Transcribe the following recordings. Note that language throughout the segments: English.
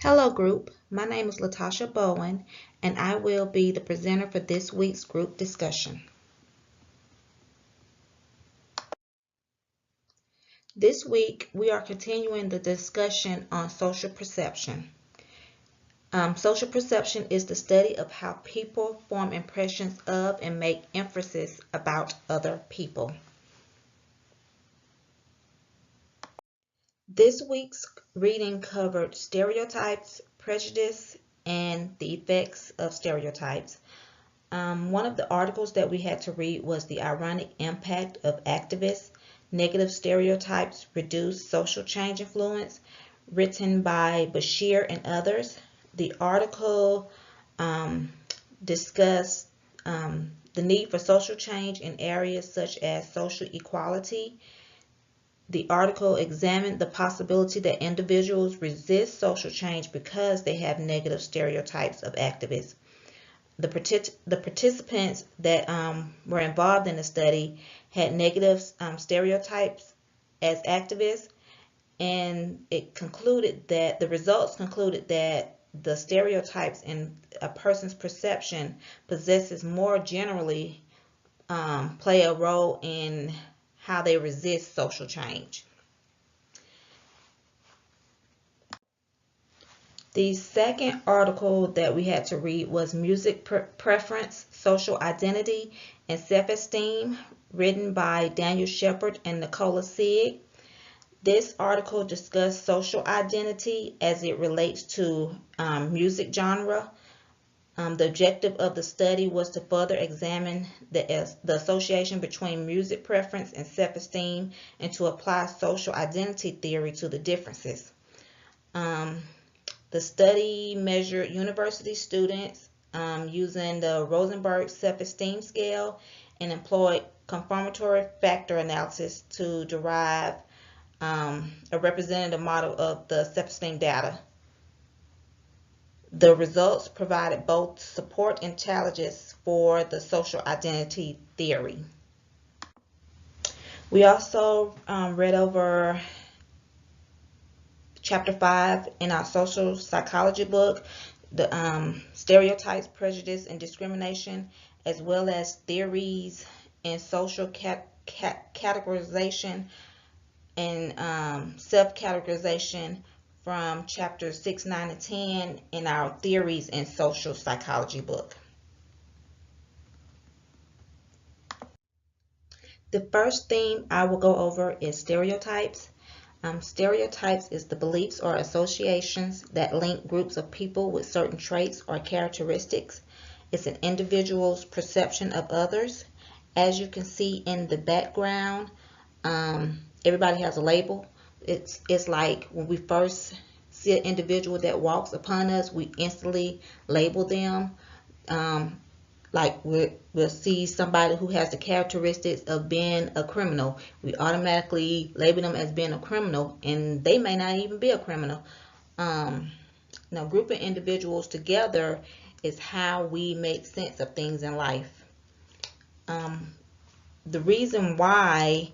Hello group, my name is Latasha Bowen and I will be the presenter for this week's group discussion. This week we are continuing the discussion on social perception. Social perception is the study of how people form impressions of and make inferences about other people. This week's reading covered stereotypes, prejudice, and the effects of stereotypes. One of the articles that we had to read was The Ironic Impact of Activists, Negative Stereotypes Reduce Social Change Influence, written by Bashir and others. The article discussed the need for social change in areas such as social equality. The article examined the possibility that individuals resist social change because they have negative stereotypes of activists. The participants that were involved in the study had negative stereotypes as activists, and it concluded that the results concluded that the stereotypes in a person's perception possesses more generally play a role in how they resist social change. The second article that we had to read was Music Preference, Social Identity, and Self-Esteem, written by Daniel Shepard and Nicola Sigg. This article discussed social identity as it relates to music genre. The objective of the study was to further examine the association between music preference and self-esteem and to apply social identity theory to the differences. The study measured university students using the Rosenberg self-esteem scale and employed confirmatory factor analysis to derive a representative model of the self-esteem data. The results provided both support and challenges for the social identity theory. We also read over Chapter 5 in our social psychology book, the stereotypes, prejudice, and discrimination, as well as theories in social categorization and self-categorization from chapters 6, 9, and 10 in our theories in social psychology book. The first theme I will go over is stereotypes. Stereotypes is the beliefs or associations that link groups of people with certain traits or characteristics. It's an individual's perception of others. As you can see in the background, everybody has a label. It's like when we first see an individual that walks upon us, we instantly label them. Like we'll see somebody who has the characteristics of being a criminal. We automatically label them as being a criminal, and they may not even be a criminal. Now, grouping individuals together is how we make sense of things in life. The reason why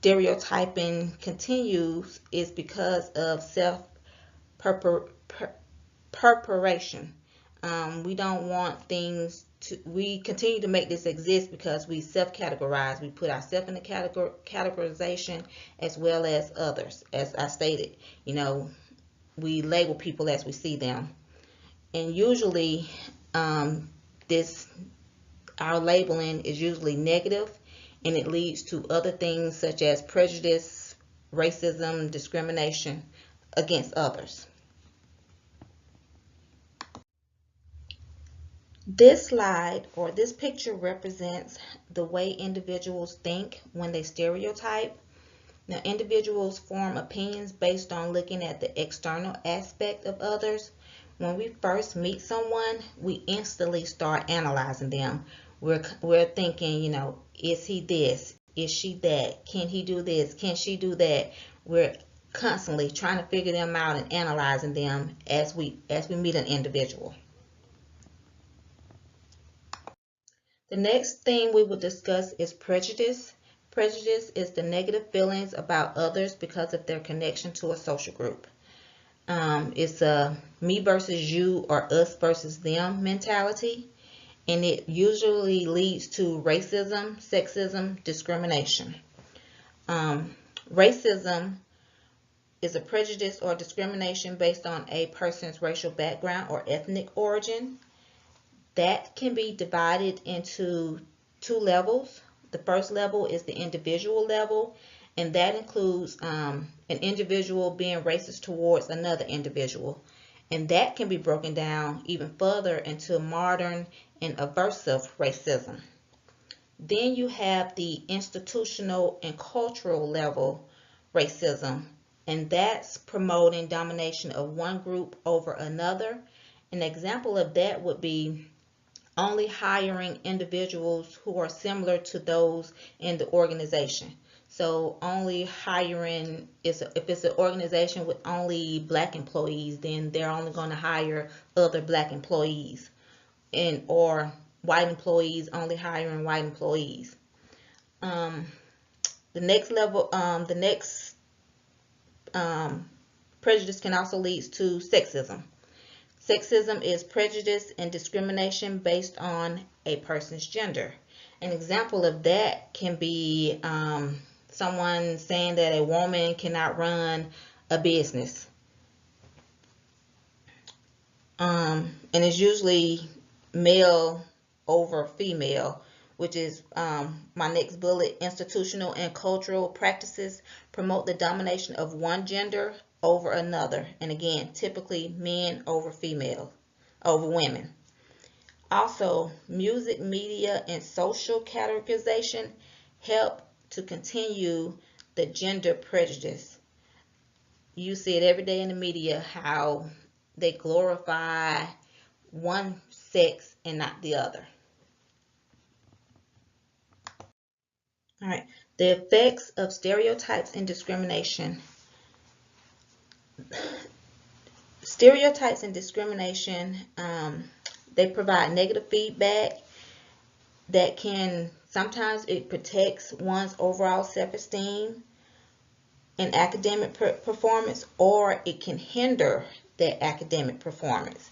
stereotyping continues is because of self-perpetuation. We don't want things we continue to make this exist because we self-categorize. We put ourselves in the categorization as well as others. As I stated, we label people as we see them. And usually our labeling is usually negative, and it leads to other things such as prejudice, racism, discrimination against others. This slide or this picture represents the way individuals think when they stereotype. Now, individuals form opinions based on looking at the external aspect of others. When we first meet someone, we instantly start analyzing them. We're thinking, is he this? Is she that? Can he do this? Can she do that? We're constantly trying to figure them out and analyzing them as we meet an individual. The next thing we will discuss is prejudice. Prejudice is the negative feelings about others because of their connection to a social group. It's a me versus you or us versus them mentality, and it usually leads to racism, sexism, discrimination. Racism is a prejudice or discrimination based on a person's racial background or ethnic origin. That can be divided into two levels. The first level is the individual level, and that includes an individual being racist towards another individual. And that can be broken down even further into modern and aversive racism. Then you have the institutional and cultural level racism, and that's promoting domination of one group over another. An example of that would be only hiring individuals who are similar to those in the organization. So only hiring, if it's an organization with only black employees, then they're only going to hire other black employees, or white employees only hiring white employees. The next level, the next prejudice can also lead to sexism. Sexism is prejudice and discrimination based on a person's gender. An example of that can be someone saying that a woman cannot run a business. And it's usually male over female, which is my next bullet. Institutional and cultural practices promote the domination of one gender over another, and again, typically men over female, over women. Also, music, media, and social categorization help to continue the gender prejudice. You see it every day in the media how they glorify one sex and not the other. All right, the effects of stereotypes and discrimination. Stereotypes and discrimination, they provide negative feedback that can, sometimes it protects one's overall self-esteem and academic performance, or it can hinder their academic performance.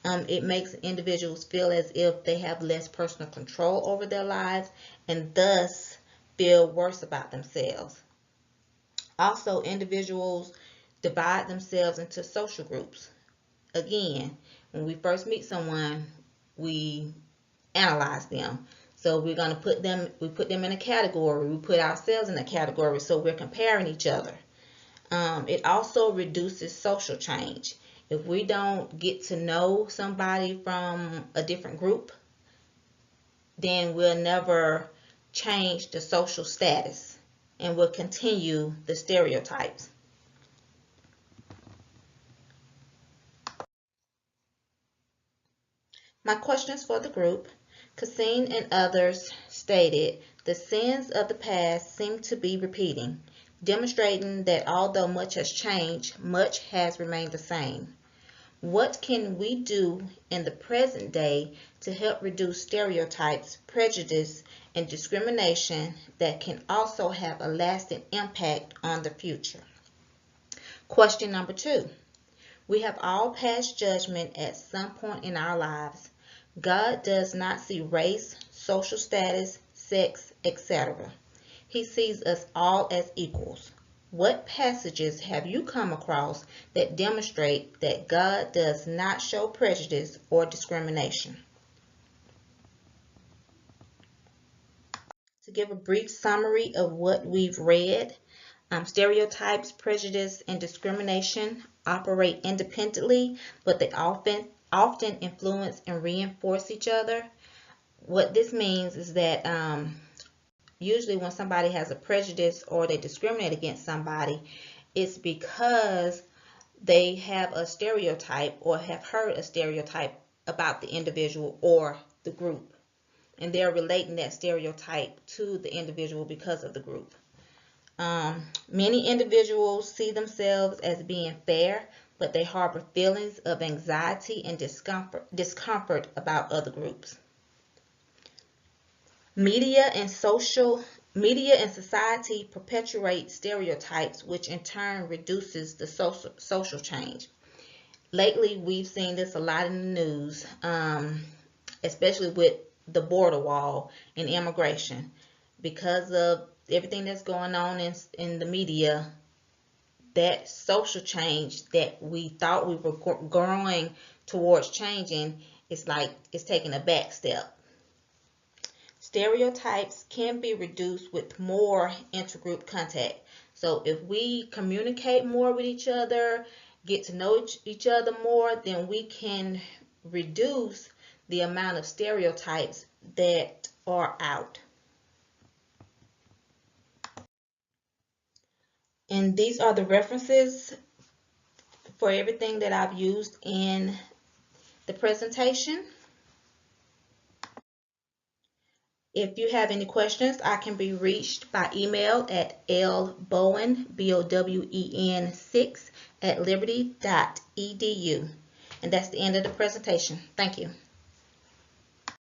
It makes individuals feel as if they have less personal control over their lives and thus feel worse about themselves. Also, individuals divide themselves into social groups. Again, when we first meet someone, we analyze them. So we're going to put them in a category. We put ourselves in a category, so we're comparing each other. It also reduces social change. If we don't get to know somebody from a different group, then we'll never change the social status, and we'll continue the stereotypes. My questions for the group. Cassine and others stated the sins of the past seem to be repeating, demonstrating that although much has changed, much has remained the same. What can we do in the present day to help reduce stereotypes, prejudice, and discrimination that can also have a lasting impact on the future? Question number 2. We have all passed judgment at some point in our lives. God does not see race, social status, sex, etc. He sees us all as equals. What passages have you come across that demonstrate that God does not show prejudice or discrimination? To give a brief summary of what we've read, stereotypes, prejudice, and discrimination operate independently, but they often influence and reinforce each other. What this means is that usually when somebody has a prejudice or they discriminate against somebody, it's because they have a stereotype or have heard a stereotype about the individual or the group, and they're relating that stereotype to the individual because of the group. Many individuals see themselves as being fair, but they harbor feelings of anxiety and discomfort about other groups. Media and society perpetuate stereotypes, which in turn reduces the social change. lately we've seen this a lot in the news, especially with the border wall and immigration. Because of everything that's going on in the media, that social change that we thought we were growing towards changing, it's like it's taking a back step. Stereotypes can be reduced with more intergroup contact. So if we communicate more with each other, get to know each other more, then we can reduce the amount of stereotypes that are out. And these are the references for everything that I've used in the presentation. If you have any questions, I can be reached by email at lbowen, BOWEN 6 @liberty.edu. And that's the end of the presentation. Thank you.